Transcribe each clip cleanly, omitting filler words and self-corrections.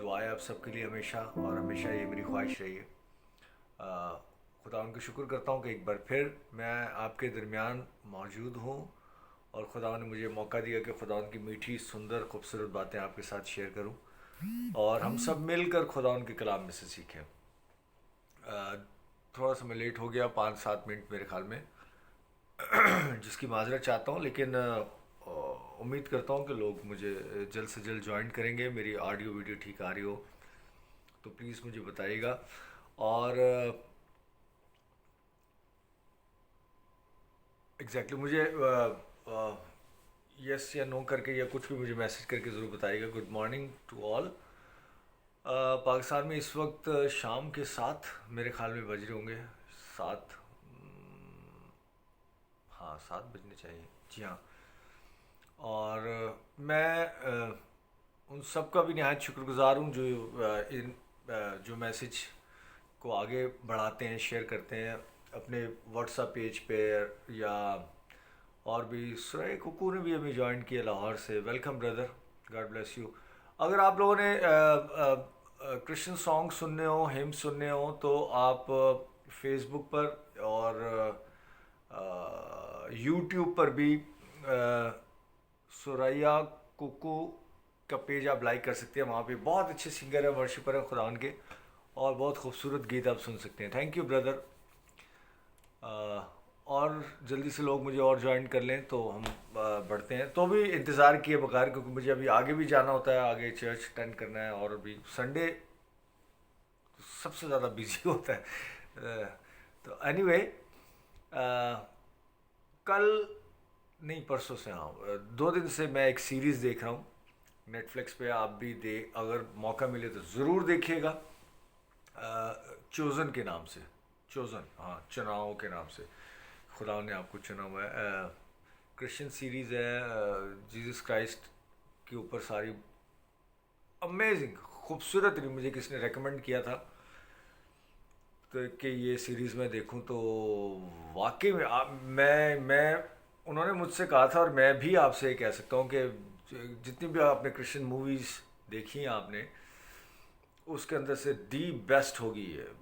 दुआ है आप सबके लिए हमेशा, और हमेशा ये मेरी ख्वाहिश रही है। खुदा उनका शुक्र करता हूँ कि एक बार फिर मैं आपके दरमियान मौजूद हूँ, और खुदा ने मुझे मौका दिया कि खुदा की मीठी सुंदर खूबसूरत बातें आपके साथ शेयर करूँ, और हम सब मिलकर खुदा उनके कलाम में से सीखें। थोड़ा सा मैं लेट हो गया, 5-7 मिनट मेरे ख्याल में, जिसकी माजरत चाहता हूँ, लेकिन उम्मीद करता हूँ कि लोग मुझे जल्द से जल्द ज्वाइन करेंगे। मेरी ऑडियो वीडियो ठीक आ रही हो तो प्लीज़ मुझे बताइएगा। और एग्जैक्टली मुझे यस या नो करके या कुछ भी मुझे मैसेज करके ज़रूर बताइएगा। Good morning to all. Pakistan में इस वक्त शाम के 7 मेरे ख्याल में बज रहे होंगे। 7, हाँ 7 बजने चाहिए, जी हाँ। और मैं उन सब का भी नहायत शुक्रगुजार हूँ जो जो मैसेज को आगे बढ़ाते हैं, शेयर करते हैं अपने व्हाट्सएप पेज पे, या और भी सुरय कुकू ने भी हमें ज्वाइन किया लाहौर से। Welcome brother, God bless you. अगर आप लोगों ने क्रिश्चियन सॉन्ग सुनने हो, हिम सुनने हो, तो आप फेसबुक पर और यूट्यूब पर भी सुरैया कुकू का पेज आप लाइक कर सकते हैं। वहाँ पे बहुत अच्छे सिंगर है, वर्शिपर है खुदा के, और बहुत खूबसूरत गीत आप सुन सकते हैं। Thank you brother. और जल्दी से लोग मुझे और ज्वाइन कर लें तो हम बढ़ते हैं। तो भी इंतज़ार किए बगैर, क्योंकि मुझे अभी आगे भी जाना होता है, आगे चर्च अटेंड करना है, और भी संडे सबसे ज़्यादा बिजी होता है। तो एनीवे, कल नहीं परसों से, हाँ 2 दिन से मैं एक सीरीज़ देख रहा हूँ नेटफ्लिक्स पे। आप भी अगर मौका मिले तो ज़रूर देखिएगा। चोज़न के नाम से, चोज़न, हाँ चुनाव के नाम से खुदा ने आपको चुना हुआ है। क्रिश्चियन सीरीज़ है, जीसस क्राइस्ट के ऊपर सारी। अमेजिंग खूबसूरत, मुझे किसने रेकमेंड किया था तो कि ये सीरीज़ मैं देखूं, तो वाकई में मैं उन्होंने मुझसे कहा था, और मैं भी आपसे ये कह सकता हूँ कि जितनी भी आपने क्रिश्चियन मूवीज़ देखी हैं आपने, उसके अंदर से दी बेस्ट होगी ये।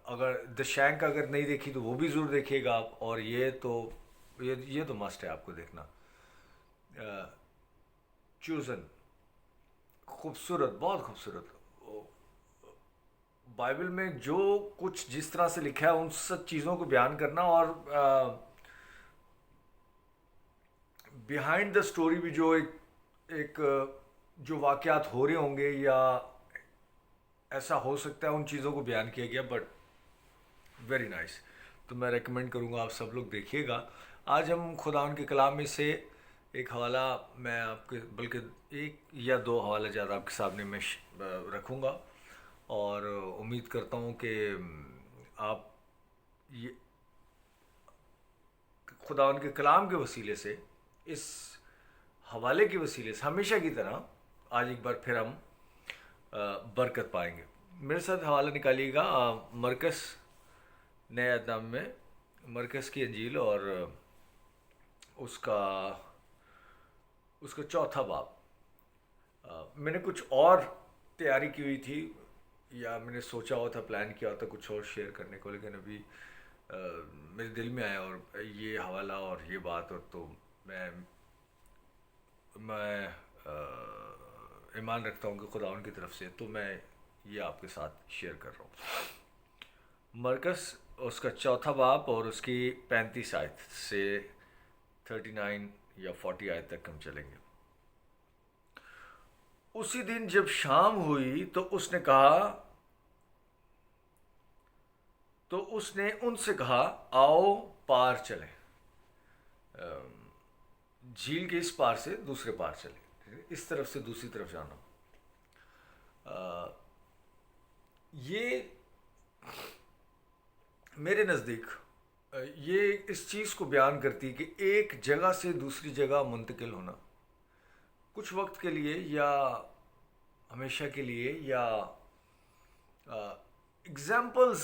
अगर द शैंक अगर नहीं देखी तो वो भी ज़रूर देखिएगा आप, और ये तो मस्ट है आपको देखना। चूज़न, खूबसूरत, बहुत खूबसूरत। बाइबल में जो कुछ जिस तरह से लिखा है उन सब चीज़ों को बयान करना, और बिहाइंड द स्टोरी भी जो एक जो वाक़यात हो रहे होंगे या ऐसा हो सकता है, उन चीज़ों को बयान किया गया। But very nice. तो मैं रेकमेंड करूँगा आप सब लोग देखिएगा। आज हम खुदा के कलाम में से एक हवाला, मैं आपके बल्कि एक या दो हवाले ज़्यादा आपके सामने मैं रखूँगा, और उम्मीद करता हूँ कि आप ये खुदा के कलाम के वसीले से, इस हवाले के वसीले से हमेशा की तरह आज एक बार फिर हम बरकत पाएंगे। मेरे साथ हवाला निकालिएगा मरकस नए अदनाम में, मरकस की अंजील, और उसका उसका चौथा बाब। मैंने कुछ और तैयारी की हुई थी, या मैंने सोचा हुआ था, प्लान किया था कुछ और शेयर करने को, लेकिन अभी मेरे दिल में आया और ये हवाला और ये बात, और तो मैं ईमान रखता हूँ कि खुदा उनकी तरफ से, तो मैं ये आपके साथ शेयर कर रहा हूँ। मरकस उसका चौथा बाब और उसकी 35 आयत से 39 या 40 आयत तक हम चलेंगे। उसी दिन जब शाम हुई तो उसने उनसे कहा, आओ पार चलें, झील के इस पार से दूसरे पार चलें, इस तरफ से दूसरी तरफ जाना। ये मेरे नज़दीक ये इस चीज़ को बयान करती कि एक जगह से दूसरी जगह मुंतकिल होना, कुछ वक्त के लिए या हमेशा के लिए, या एग्जाम्पल्स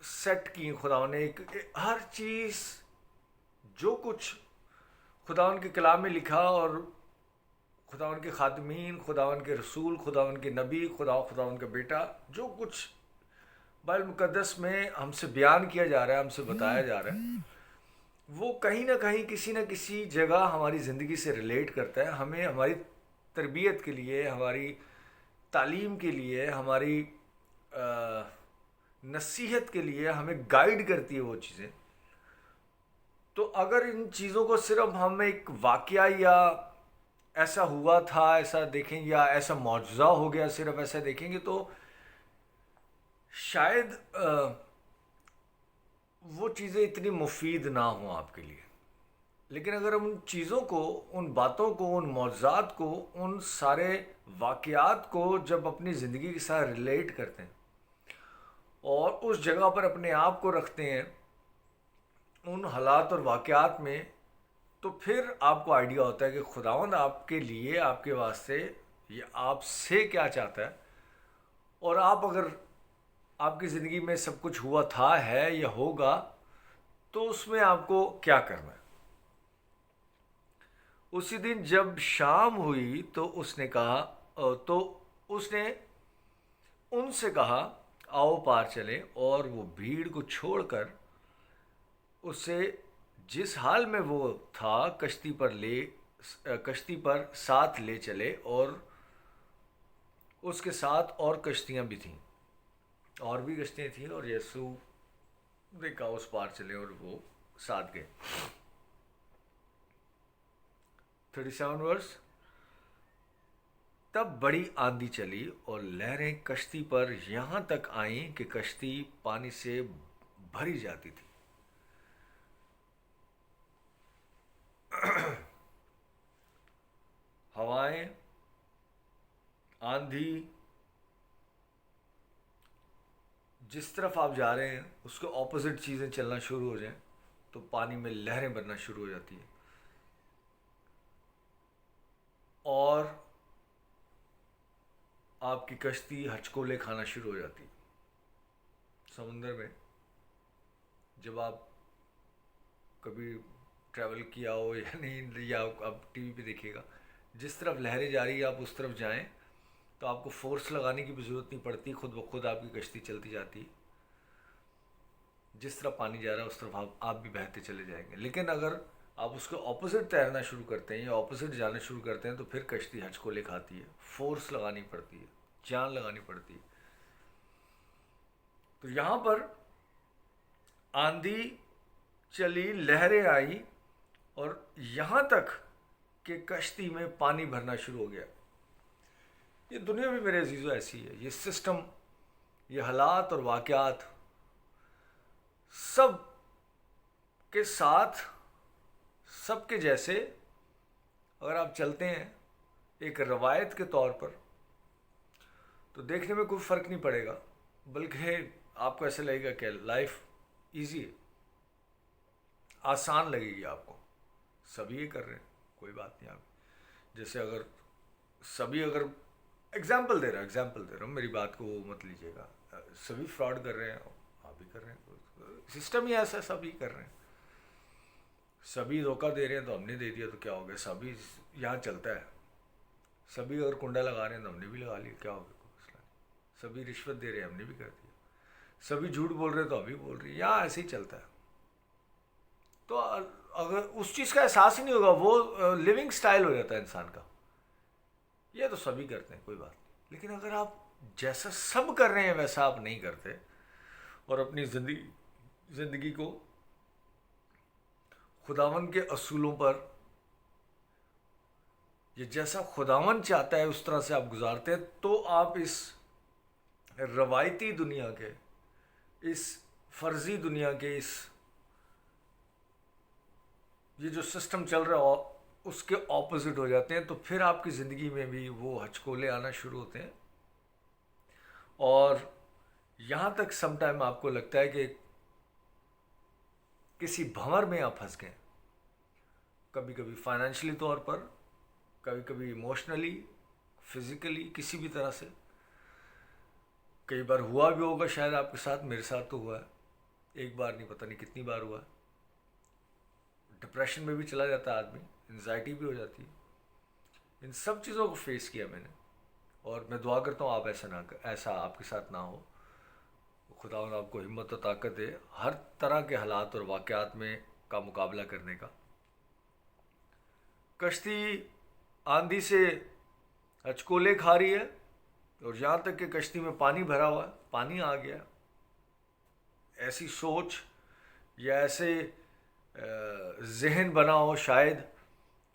सेट की खुदा ने। हर चीज़ जो कुछ खुदा के कलाम में लिखा, और खुदावन के खादमीन, खुदावन के रसूल, खुदावन के नबी, खुदावन का बेटा, जो कुछ बाइबल मुकद्दस में हमसे बयान किया जा रहा है, हमसे बताया जा रहा है, वो कहीं ना कहीं किसी न किसी जगह हमारी ज़िंदगी से रिलेट करता है। हमें हमारी तरबियत के लिए, हमारी तालीम के लिए, हमारी नसीहत के लिए हमें गाइड करती है वो चीज़ें। तो अगर इन चीज़ों को सिर्फ हम एक वाकया या ऐसा हुआ था ऐसा देखें, या ऐसा मौजज़ा हो गया सिर्फ ऐसा देखेंगे, तो शायद वो चीज़ें इतनी मुफीद ना हो आपके लिए। लेकिन अगर हम उन चीज़ों को, उन बातों को, उन मौज़ात को, उन सारे वाक़यात को जब अपनी ज़िंदगी के साथ रिलेट करते हैं और उस जगह पर अपने आप को रखते हैं, उन हालात और वाक़यात में, तो फिर आपको आइडिया होता है कि खुदावंद आपके लिए, आपके वास्ते, ये आपसे क्या चाहता है। और आप अगर आपकी ज़िंदगी में सब कुछ हुआ था, है या होगा, तो उसमें आपको क्या करना है। उसी दिन जब शाम हुई तो उसने कहा, तो उसने उनसे कहा, आओ पार चले। और वो भीड़ को छोड़कर उसे जिस हाल में वो था कश्ती पर साथ ले चले। और उसके साथ और कश्तियाँ भी थीं, और भी कश्तियाँ थीं, और यीशु देखा उस पार चले और वो साथ गए। 37 वर्स। तब बड़ी आंधी चली और लहरें कश्ती पर यहाँ तक आईं कि कश्ती पानी से भरी जाती थी। हवाएं, आंधी, जिस तरफ आप जा रहे हैं उसके ऑपोजिट चीज़ें चलना शुरू हो जाएं तो पानी में लहरें बनना शुरू हो जाती हैं, और आपकी कश्ती हचकोले खाना शुरू हो जाती है। समुंदर में जब आप कभी ट्रैवल किया हो या नहीं, या आप टीवी पे देखिएगा, जिस तरफ लहरें जा रही है आप उस तरफ जाएं तो आपको फोर्स लगाने की भी ज़रूरत नहीं पड़ती, खुद ब खुद आपकी कश्ती चलती जाती है। जिस तरफ पानी जा रहा है उस तरफ आप भी बहते चले जाएंगे। लेकिन अगर आप उसके ऑपोजिट तैरना शुरू करते हैं या ऑपोजिट जाना शुरू करते हैं तो फिर कश्ती हचकोले खाती है, फोर्स लगानी पड़ती है, जान लगानी पड़ती है। तो यहाँ पर आंधी चली, लहरें आई, और यहाँ तक कि कश्ती में पानी भरना शुरू हो गया। ये दुनिया भी मेरे अजीज़ों ऐसी है। ये सिस्टम, ये हालात और वाक़यात सब के साथ, सबके जैसे अगर आप चलते हैं एक रवायत के तौर पर, तो देखने में कोई फ़र्क नहीं पड़ेगा, बल्कि आपको ऐसे लगेगा कि लाइफ इजी है, आसान लगेगी आपको। सभी ये कर रहे हैं, कोई बात नहीं। आप जैसे अगर सभी, अगर एग्जाम्पल दे रहा हूँ, मेरी बात को मत लीजिएगा, सभी फ्रॉड कर रहे हैं, आप भी कर रहे हैं, सिस्टम ही ऐसा, सभी कर रहे हैं। सभी धोखा दे रहे हैं तो हमने दे दिया तो क्या हो गया, सभी यहाँ चलता है। सभी अगर कुंडा लगा रहे हैं तो हमने भी लगा लिया, क्या हो गया, सभी रिश्वत दे रहे हैं, हमने भी कर दिया। सभी झूठ बोल रहे हैं तो हम भी बोल रहे हैं, यहाँ ऐसे ही चलता है। तो अगर उस चीज़ का एहसास ही नहीं होगा, वो लिविंग स्टाइल हो जाता है इंसान का। ये तो सभी करते हैं, कोई बात नहीं। लेकिन अगर आप जैसा सब कर रहे हैं वैसा आप नहीं करते और अपनी ज़िंदगी को खुदावन के असूलों पर, ये जैसा खुदावन चाहता है उस तरह से आप गुजारते हैं, तो आप इस रवायती दुनिया के, इस फर्जी दुनिया के, इस ये जो सिस्टम चल रहा है उसके ऑपोजिट हो जाते हैं। तो फिर आपकी ज़िंदगी में भी वो हचकोले आना शुरू होते हैं, और यहाँ तक समटाइम आपको लगता है कि किसी भंवर में आप फंस गए, कभी कभी फाइनेंशियली तौर पर, कभी कभी इमोशनली, फिज़िकली, किसी भी तरह से। कई बार हुआ भी होगा शायद आपके साथ, मेरे साथ तो हुआ है, एक बार नहीं, पता नहीं कितनी बार हुआ। डिप्रेशन में भी चला जाता है आदमी, एंजाइटी भी हो जाती है, इन सब चीज़ों को फेस किया मैंने, और मैं दुआ करता हूँ आप ऐसा आपके साथ ना हो। खुदावंद आपको हिम्मत और ताकत दे हर तरह के हालात और वाक़यात में का मुकाबला करने का। कश्ती आंधी से हचकोले खा रही है, और यहाँ तक कि कश्ती में पानी भरा हुआ है, पानी आ गया, ऐसी सोच या ऐसे जहन बना हो शायद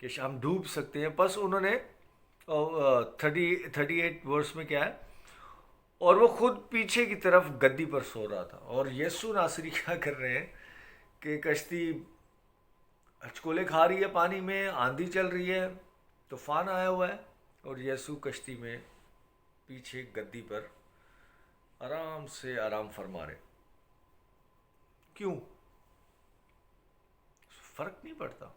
कि हम डूब सकते हैं। बस उन्होंने 38 वर्ष में क्या है, और वो खुद पीछे की तरफ गद्दी पर सो रहा था, और यीशु नासरी क्या कर रहे हैं कि कश्ती हचकोले खा रही है, पानी में आंधी चल रही है, तूफान आया हुआ है, और यीशु कश्ती में पीछे गद्दी पर आराम से आराम फरमा रहे। क्यों? फर्क नहीं पड़ता,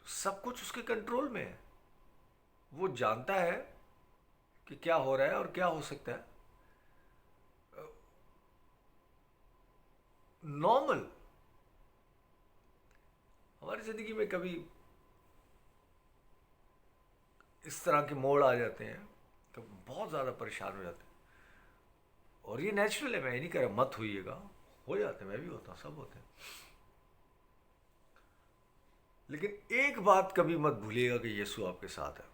सब कुछ उसके कंट्रोल में है। वो जानता है कि क्या हो रहा है और क्या हो सकता है। नॉर्मल हमारी जिंदगी में कभी इस तरह के मोड़ आ जाते हैं तो बहुत ज़्यादा परेशान हो जाते हैं, और ये नेचुरल है। मैं ये नहीं कह रहा मत होइएगा, हो जाते हैं, मैं भी होता हूँ, सब होते हैं। लेकिन एक बात कभी मत भूलिएगा कि यीशु आपके साथ है,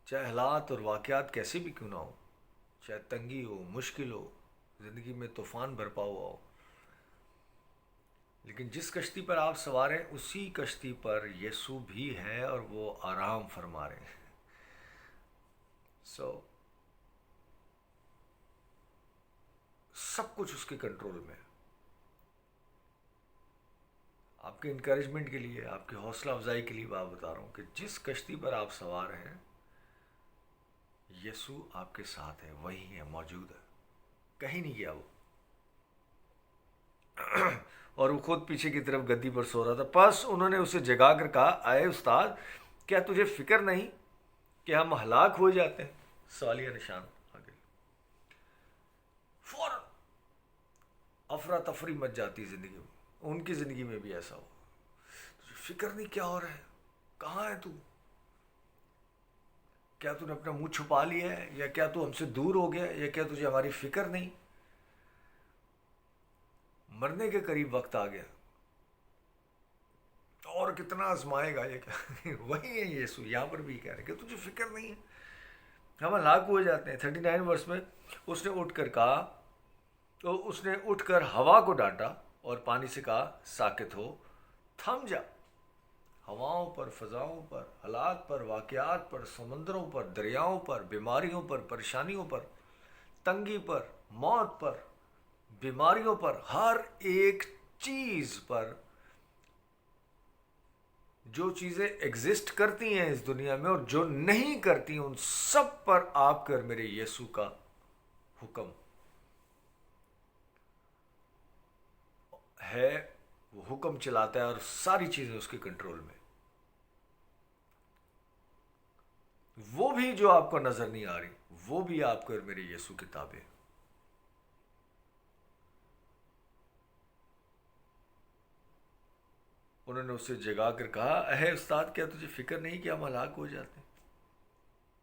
चाहे हालात और वाक़यात कैसे भी क्यों ना हो, चाहे तंगी हो, मुश्किल हो, ज़िंदगी में तूफान बरपा हुआ हो, लेकिन जिस कश्ती पर आप सवार हैं उसी कश्ती पर यीशु भी है, और वो आराम फरमा रहे हैं। सब कुछ उसके कंट्रोल में है। आपके इनकरेजमेंट के लिए, आपकी हौसला अफजाई के लिए बात बता रहा हूँ कि जिस कश्ती पर आप सवार हैं यीशु आपके साथ है, वही है, मौजूद है, कहीं नहीं गया वो। और वो खुद पीछे की तरफ गद्दी पर सो रहा था। बस उन्होंने उसे जगा कर कहा, आए उस्ताद, क्या तुझे फिक्र नहीं कि हम हलाक हो जाते हैं? सवालिया निशान आगे। फौरन अफरा तफरी मच जाती जिंदगी में। उनकी जिंदगी में भी ऐसा हो, तुझे फिक्र नहीं क्या हो रहा है, कहाँ है तू, क्या तूने अपना मुंह छुपा लिया है, या क्या तू हमसे दूर हो गया, या क्या तुझे हमारी फिक्र नहीं? मरने के करीब वक्त आ गया, और कितना आजमाएगा ये क्या? वही है यीशु, यहाँ पर भी कह रहे कि तुझे फिक्र नहीं है, हम हलाक हो जाते हैं। 39 वर्ष में उसने उठकर कहा, तो उसने उठकर हवा को डांटा और पानी से कहा, साकित हो, थम जा। हवाओं पर, फजाओं पर, हालात पर, वाक़यात पर, समंदरों पर, दरियाओं पर, बीमारियों पर, परेशानियों पर, तंगी पर, मौत पर, बीमारियों पर, हर एक चीज़ पर, जो चीज़ें एग्जिस्ट करती हैं इस दुनिया में और जो नहीं करती, उन सब पर आपकर मेरे यीशु का हुक्म है। वो हुक्म चलाता है और सारी चीज़ें उसके कंट्रोल में। वो भी जो आपको नज़र नहीं आ रही, वो भी आपको और मेरे यीशु की ताबे। उन्होंने उसे जगा कर कहा, अहे उस्ताद, क्या तुझे फिक्र नहीं कि हम हलाक हो जाते?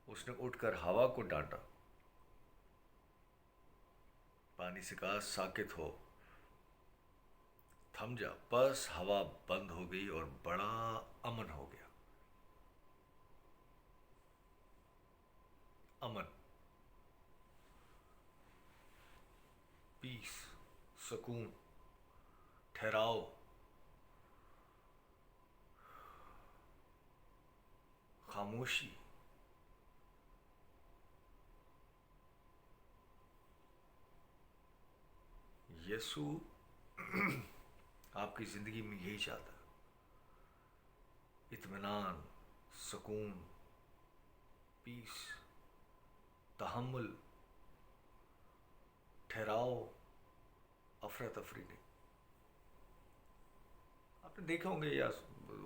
उसने उठकर हवा को डांटा, पानी से कहा, साकित हो, थम जा। बस हवा बंद हो गई और बड़ा अमन हो गया। अमन, पीस, सुकून, ठहराव, खामोशी। यीशु आपकी जिंदगी में यही चाहता है, इत्मीनान, सुकून, पीस, तहम्मुल, ठहराव, अफरा तफरी नहीं। आपने देखे होंगे या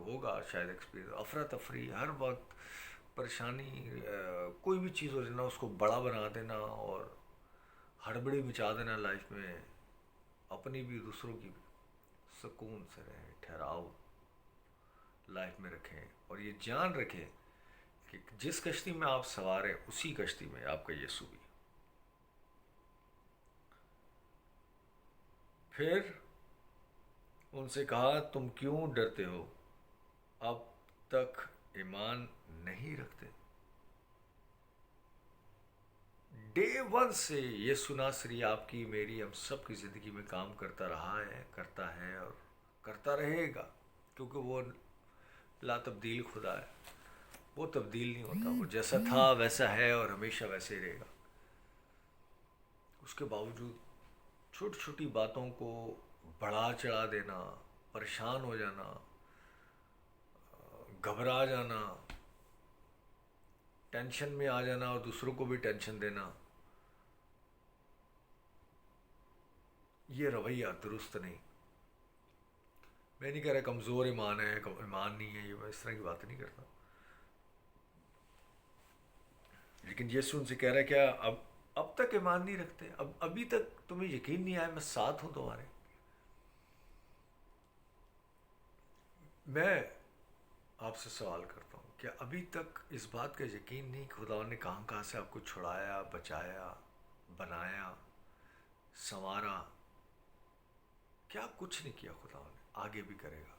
होगा शायद एक्सपीरियंस, अफरा तफरी हर वक्त, परेशानी, कोई भी चीज़ हो जाना उसको बड़ा बना देना और हड़बड़ी मचा देना लाइफ में, अपनी भी दूसरों की भी। सुकून से रहें, ठहराव लाइफ में रखें, और ये जान रखें कि जिस कश्ती में आप सवार हैं उसी कश्ती में आपका यीशु भी। फिर उनसे कहा, तुम क्यों डरते हो, अब तक ईमान नहीं रखते? डे वन से यीशु नासरी आपकी मेरी हम सब की ज़िंदगी में काम करता रहा है, करता है और करता रहेगा, क्योंकि वो ला तब्दील खुदा है। वो तब्दील नहीं होता, वो जैसा था वैसा है और हमेशा वैसे ही रहेगा। उसके बावजूद छोटी छोटी बातों को बढ़ा चढ़ा देना, परेशान हो जाना, घबरा जाना, टेंशन में आ जाना और दूसरों को भी टेंशन देना, ये रवैया दुरुस्त नहीं। मैं नहीं कह रहा कमज़ोर ईमान है, ईमान नहीं है, ये मैं इस तरह की बात नहीं करता। लेकिन यीशु उनसे कह रहा है, क्या अब तक ईमान नहीं रखते? अब अभी तक तुम्हें यकीन नहीं आया मैं साथ हूं तुम्हारे? मैं आपसे सवाल करता हूँ, क्या अभी तक इस बात का यकीन नहीं खुदा ने कहाँ कहाँ से आपको छुड़ाया, बचाया, बनाया, संवारा? क्या कुछ नहीं किया खुदा ने, आगे भी करेगा।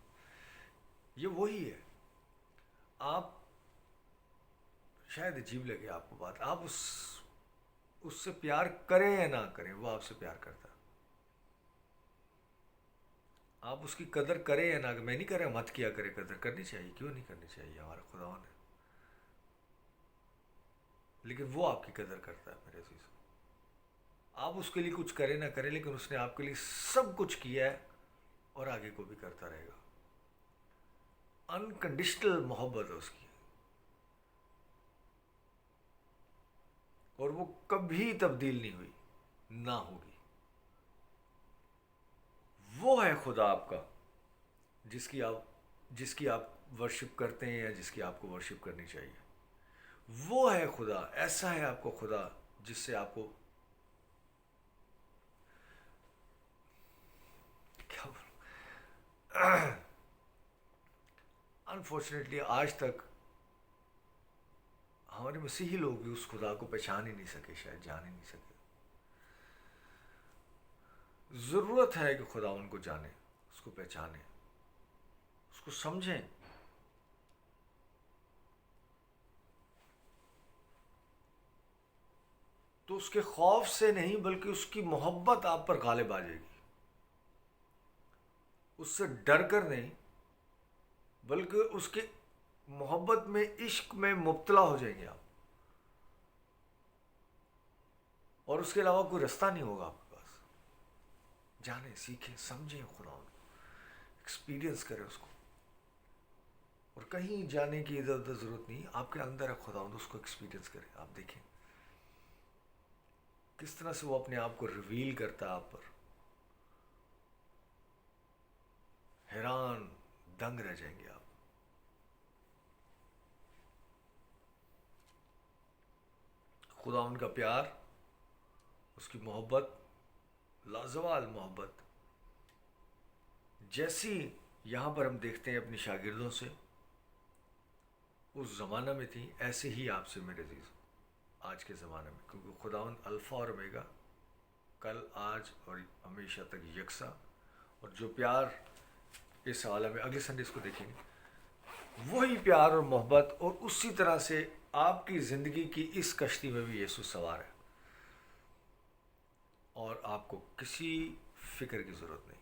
ये वही है। आप शायद अजीब लगे आपको बात, आप उससे प्यार करें या ना करें, वो आपसे प्यार करता है। आप उसकी कदर करें या ना, मैं नहीं कह रहा मत किया करे, कदर करनी चाहिए, क्यों नहीं करनी चाहिए, हमारा खुदा ने, लेकिन वो आपकी कदर करता है मेरे अजीज। आप उसके लिए कुछ करें ना करें, लेकिन उसने आपके लिए सब कुछ किया है और आगे को भी करता रहेगा। अनकंडीशनल मोहब्बत है उसकी, और वो कभी तब्दील नहीं हुई, ना होगी। वो है खुदा आपका, जिसकी आप वर्शिप करते हैं या जिसकी आपको वर्शिप करनी चाहिए। वो है खुदा, ऐसा है आपको खुदा जिससे आपको क्या बोलूं, अनफॉर्चुनेटली आज तक हमारे मसीही लोग भी उस खुदा को पहचान ही नहीं सके, शायद जान ही नहीं सके। ज़रूरत है कि खुदा उनको जाने, उसको पहचाने, उसको समझें। तो उसके खौफ से नहीं, बल्कि उसकी मोहब्बत आप पर गालिब आ जाएगी। उससे डर कर नहीं, बल्कि उसकी मोहब्बत में, इश्क में मुब्तला हो जाएंगे आप, और उसके अलावा कोई रास्ता नहीं होगा आपके पास। जाने, सीखें, समझें खुदा, एक्सपीरियंस करें उसको, और कहीं जाने की इधर उधर ज़रूरत नहीं। आपके अंदर है खुदा, उसको एक्सपीरियंस करें। आप देखें किस तरह से वो अपने आप को रिवील करता है आप पर, हैरान दंग रह जाएंगे आप। खुदा उनका प्यार, उसकी मोहब्बत, लाजवाल मोहब्बत, जैसी यहाँ पर हम देखते हैं अपने शागिर्दों से, उस ज़माना में थी, ऐसे ही आपसे मेरे अजीज़ आज के ज़माने में। क्योंकि खुदावन अल्फ़ा और ओमेगा, कल, आज और हमेशा तक यकसा। और जो प्यार इस आलम में, अगले संडे इसको देखेंगे, वही प्यार और मोहब्बत, और उसी तरह से आपकी ज़िंदगी की इस कश्ती में भी यीशु सवार है, और आपको किसी फ़िक्र की ज़रूरत नहीं।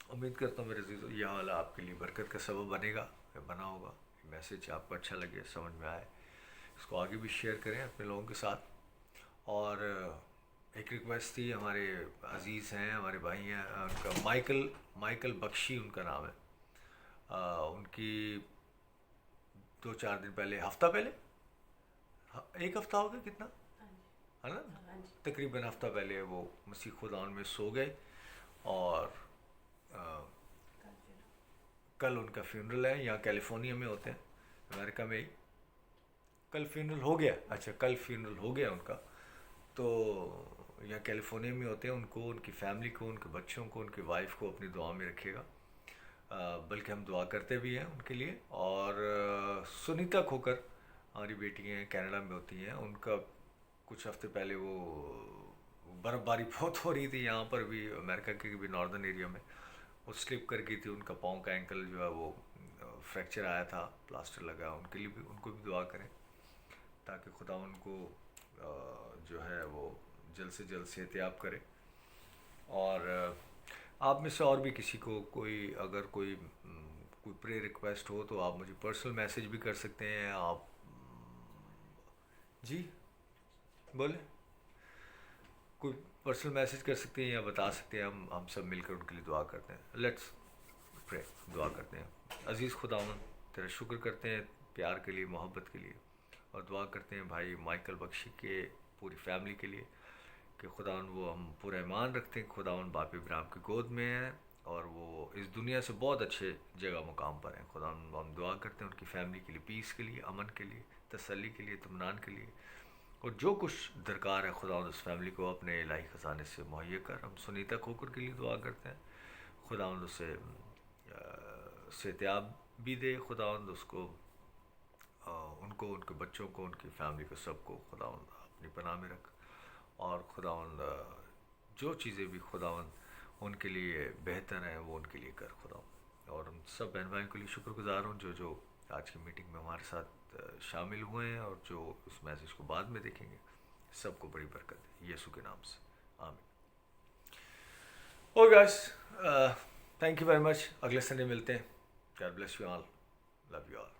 उम्मीद करता हूँ मेरे अजीज़ों यह वाला आपके लिए बरकत का सबब बनेगा, बना होगा। मैसेज आपको अच्छा लगे, समझ में आए, इसको आगे भी शेयर करें अपने लोगों के साथ। और एक रिक्वेस्ट थी, हमारे अजीज़ हैं, हमारे भाई हैं, उनका माइकल बख्शी उनका नाम है। उनकी 2-4 दिन पहले, हफ्ता पहले, एक हफ्ता हो गया, कितना है ना, तकरीबन हफ्ता पहले वो मसीह खुदावन में सो गए, और कल उनका फ्यूनरल है। यहाँ कैलिफोर्निया में होते हैं, अमेरिका में ही। कल फ्यूनरल हो गया, अच्छा कल फ्यूनरल हो गया उनका। तो यहाँ कैलिफोर्निया में होते हैं उनको, उनकी फैमिली को, उनके बच्चों को, उनकी वाइफ को अपनी दुआ में रखिएगा। बल्कि हम दुआ करते भी हैं उनके लिए। और सुनीता खोकर हमारी बेटी हैं, कनाडा में होती हैं। उनका कुछ हफ्ते पहले वो बर्फ़बारी बहुत हो रही थी यहाँ पर भी, अमेरिका के भी नॉर्दर्न एरिया में। वो स्लिप कर गई थी, उनका पाँव का एंकल जो है वो फ्रैक्चर आया था, प्लास्टर लगा। उनके लिए भी, उनको भी दुआ करें ताकि खुदा उनको जो है वो जल्द से जल्द सेहतयाब करे। और आप में से और भी किसी को अगर कोई प्रे रिक्वेस्ट हो तो आप मुझे पर्सनल मैसेज भी कर सकते हैं। आप जी बोले, कोई पर्सनल मैसेज कर सकते हैं या बता सकते हैं, हम सब मिलकर उनके लिए दुआ करते हैं। लेट्स प्रे, दुआ करते हैं। अज़ीज़ खुदावन, तेरा शुक्र करते हैं प्यार के लिए, मोहब्बत के लिए, और दुआ करते हैं भाई माइकल बख्शी के पूरी फैमिली के लिए कि खुदावन वो हम पूरा ईमान रखते हैं खुदावन बाप इब्राहिम की गोद में है और वो इस दुनिया से बहुत अच्छे जगह मुकाम पर हैं। खुदावन हम दुआ करते हैं उनकी फैमिली के लिए, पीस के लिए, अमन के लिए, तसल्ली के लिए, इत्मीनान के लिए, और जो कुछ दरकार है खुदावन उस फैमिली को अपने इलाही ख़जाने से मुहैया कर। हम सुनीता खोकर के लिए दुआ करते हैं, खुदावन उसे सेहतयाब भी दे, खुदावन उसको उनको, उनके बच्चों को, उनकी फैमिली को, सबको खुदावन अपनी पनाह में रख। और खुदावन जो चीज़ें भी खुदावन उनके लिए बेहतर हैं वो उनके लिए कर खुदावन। और उन सब बहन भाइयों के लिए शुक्रगुजार हूँ जो जो आज की मीटिंग में हमारे साथ शामिल हुए हैं और जो उस मैसेज को बाद में देखेंगे। सबको बड़ी बरकत है यीशु के नाम से, आमीन। Okay guys, thank you very much. अगले संडे मिलते हैं। God bless you all, love you all.